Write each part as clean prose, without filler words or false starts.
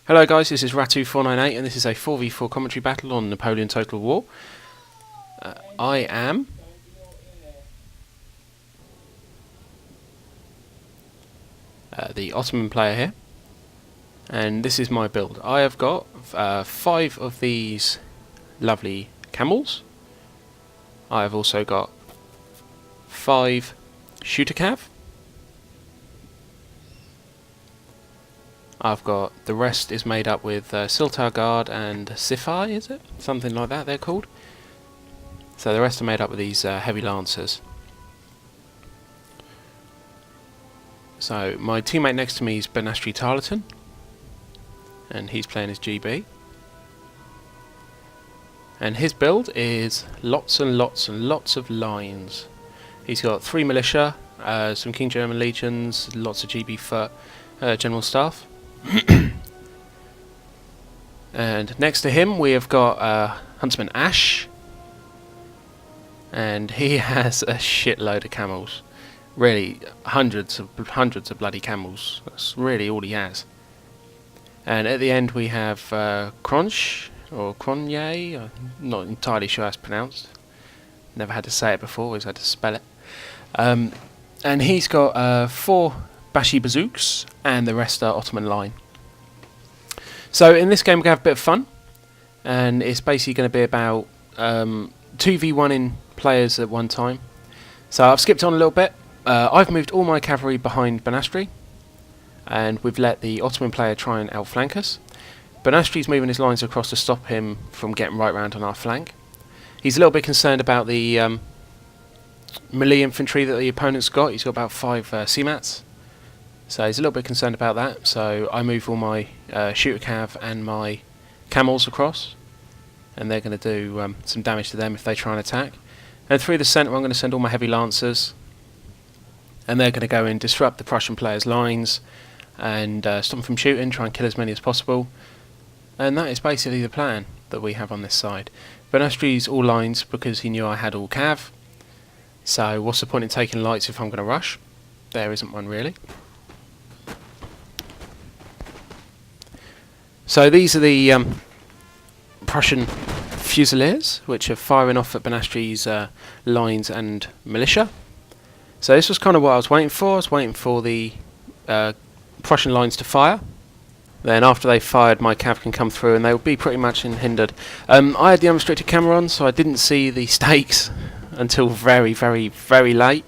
Hello guys, this is Rattue 498 and this is a 4v4 commentary battle on Napoleon Total War. I am the Ottoman player here, and this is my build. I have got 5 of these lovely camels. I have also got 5 shooter cav. I've got the rest is made up with Siltar Guard and Sifai, is it? Something like that they're called. So the rest are made up with these heavy lancers. So my teammate next to me is Benastri Tarleton, and he's playing as GB. And his build is lots and lots and lots of lines. He's got 3 militia, some King German legions, lots of GB foot, general staff. And next to him we have got Huntsman Ash, and he has a shitload of camels. Really, hundreds of bloody camels. That's really all he has. And at the end we have Cronch or Cronje. I'm not entirely sure how it's pronounced. Never had to say it before. Always had to spell it. And he's got 4 Bashi bazooks, and the rest are Ottoman line. So in this game we're going to have a bit of fun, and it's basically going to be about 2v1ing players at one time. So I've skipped on a little bit. I've moved all my cavalry behind Benastri, and we've let the Ottoman player try and outflank us. Benastri's moving his lines across to stop him from getting right round on our flank. He's a little bit concerned about the melee infantry that the opponent's got. He's got about 5 CMATs. So he's a little bit concerned about that, so I move all my shooter cav and my camels across, and they're going to do some damage to them if they try and attack. And through the centre I'm going to send all my heavy lancers, and they're going to go and disrupt the Prussian players' lines and stop them from shooting, try and kill as many as possible. And that is basically the plan that we have on this side. Benastri's all lines because he knew I had all cav, so what's the point in taking lights if I'm going to rush? There isn't one really. So these are the Prussian Fusiliers, which are firing off at Benastri's lines and militia. So this was kind of what I was waiting for. I was waiting for the Prussian lines to fire. Then after they fired, my cav can come through and they will be pretty much unhindered. I had the unrestricted camera on, so I didn't see the stakes until very, very, very late.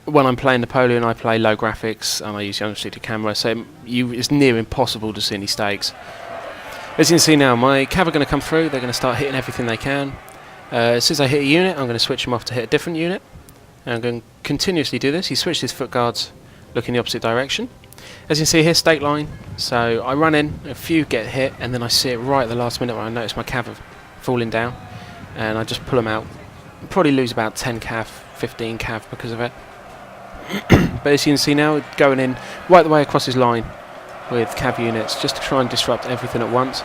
When I'm playing Napoleon, I play low graphics and I use the unrestricted camera, so it's near impossible to see any stakes. As you can see now, my cav are going to come through. They're going to start hitting everything they can. As soon as I hit a unit, I'm going to switch them off to hit a different unit. And I'm going to continuously do this. He switched his foot guards, looking the opposite direction. As you can see here, stake line. So I run in, a few get hit, and then I see it right at the last minute where I notice my cav have fallen down, and I just pull them out. Probably lose about 10 cav, 15 cav because of it. But as you can see now, going in right the way across his line with cav units just to try and disrupt everything at once.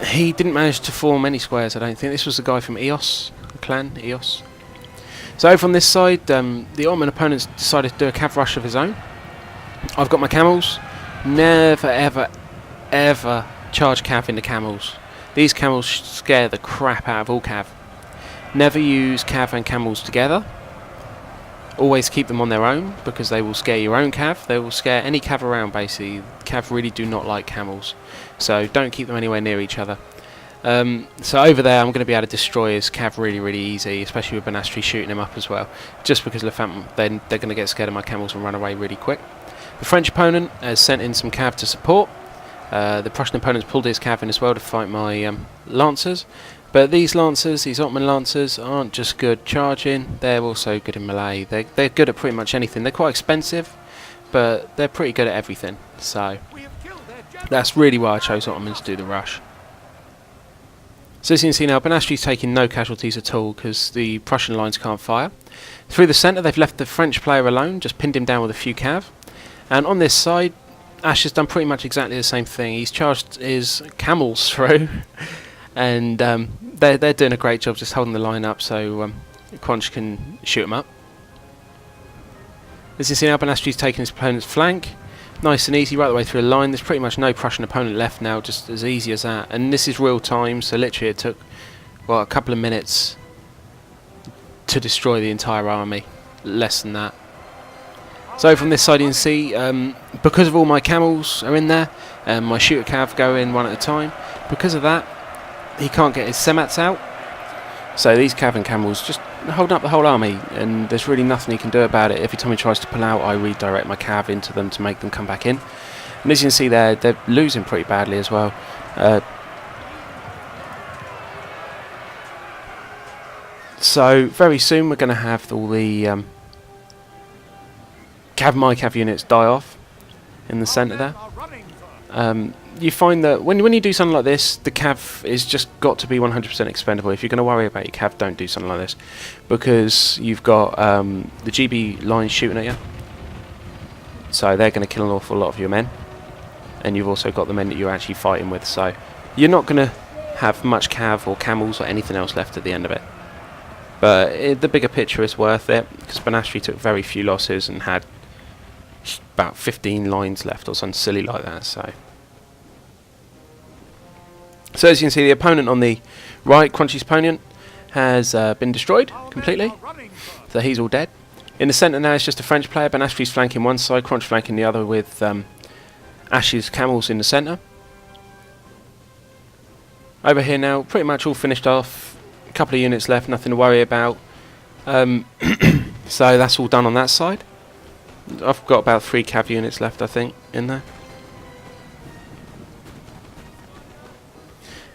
He didn't manage to form any squares, I don't think. This was the guy from EOS, the clan EOS. So over on this side, the Ottoman opponents decided to do a cav rush of his own. I've got my camels. Never ever ever charge cav into camels. These camels scare the crap out of all cav. Never use cav and camels together. Always keep them on their own, because they will scare your own cav. They will scare any cav around, basically. Cav really do not like camels, so don't keep them anywhere near each other. So over there I'm going to be able to destroy his cav really, really easy, especially with Benastri shooting him up as well, just because then they're going to get scared of my camels and run away really quick. The French opponent has sent in some cav to support. The Prussian opponent's pulled his cav in as well to fight my lancers. But these lancers, these Ottoman lancers, aren't just good charging, they're also good in melee. They're good at pretty much anything. They're quite expensive, but they're pretty good at everything. So that's really why I chose Ottomans to do the rush. So as you can see now, Benastri's taking no casualties at all because the Prussian lines can't fire. Through the centre they've left the French player alone, just pinned him down with a few cav. And on this side, Ash has done pretty much exactly the same thing. He's charged his camels through. And they're doing a great job just holding the line up so Quanch can shoot them up. As you see now, Benastri's taking his opponent's flank. Nice and easy right the way through the line. There's pretty much no Prussian opponent left now, just as easy as that. And this is real time, so literally it took, well, a couple of minutes to destroy the entire army. Less than that. So from this side you can see, because of all my camels are in there, my shooter cav go in one at a time. Because of that, he can't get his semats out. So these cav and camels just holding up the whole army, and there's really nothing he can do about it. Every time he tries to pull out, I redirect my cav into them to make them come back in. And as you can see there, they're losing pretty badly as well. So very soon we're going to have all the my cav units die off in the centre there. You find that when you do something like this, the cav is just got to be 100% expendable. If you're going to worry about your cav, don't do something like this, because you've got the GB lines shooting at you, so they're going to kill an awful lot of your men, and you've also got the men that you're actually fighting with, so you're not going to have much cav or camels or anything else left at the end of it. But the bigger picture is worth it, because Banastri took very few losses and had about 15 lines left or something silly like that. So as you can see, the opponent on the right, Crunchy's opponent, has been destroyed completely, so he's all dead. In the centre now it's just a French player. Banastri's flanking one side, Crunch flanking the other, with Ash's camels in the centre. Over here now, pretty much all finished off. A couple of units left, nothing to worry about. So that's all done on that side. I've got about 3 cav units left, I think, in there.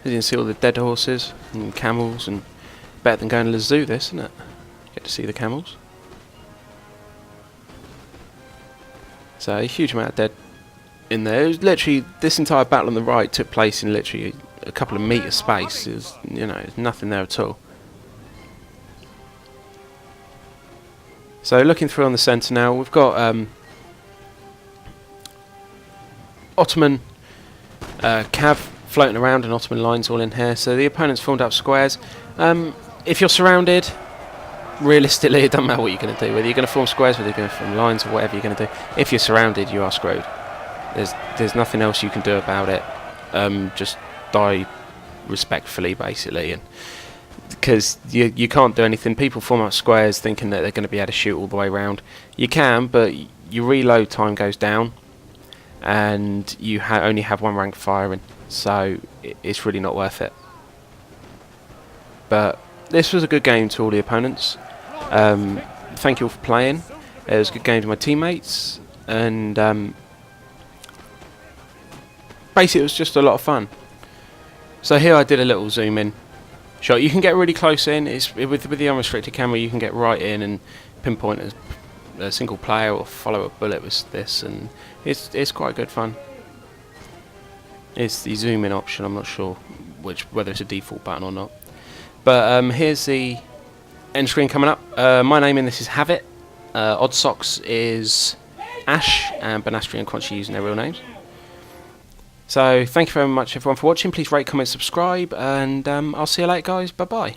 As you can see, all the dead horses and camels, and better than going to the zoo, this, isn't it? Get to see the camels. So a huge amount of dead in there. It was literally, this entire battle on the right took place in literally a couple of metres space. There's, you know, there's nothing there at all. So looking through on the centre now, we've got Ottoman cav floating around and Ottoman lines all in here. So the opponent's formed up squares. If you're surrounded, realistically it doesn't matter what you're going to do, whether you're going to form squares, whether you're going to form lines, or whatever you're going to do. If you're surrounded, you are screwed. There's nothing else you can do about it. Just die respectfully, basically, and because you can't do anything. People form up squares thinking that they're going to be able to shoot all the way around. You can, but your reload time goes down, and you only have 1 rank firing, so it's really not worth it. But this was a good game to all the opponents. Thank you all for playing. It was a good game to my teammates, and basically it was just a lot of fun. So here I did a little zoom in shot. You can get really close in. It's with the unrestricted camera, you can get right in and pinpoint a single player or follow a bullet with this, and it's quite good fun. It's the zoom in option. I'm not sure whether it's a default button or not. But here's the end screen coming up. My name in this is Havit. Odd Socks is Ash, and Banastri and Crunchy using their real names. So thank you very much everyone for watching. Please rate, comment, subscribe, and I'll see you later guys. Bye bye.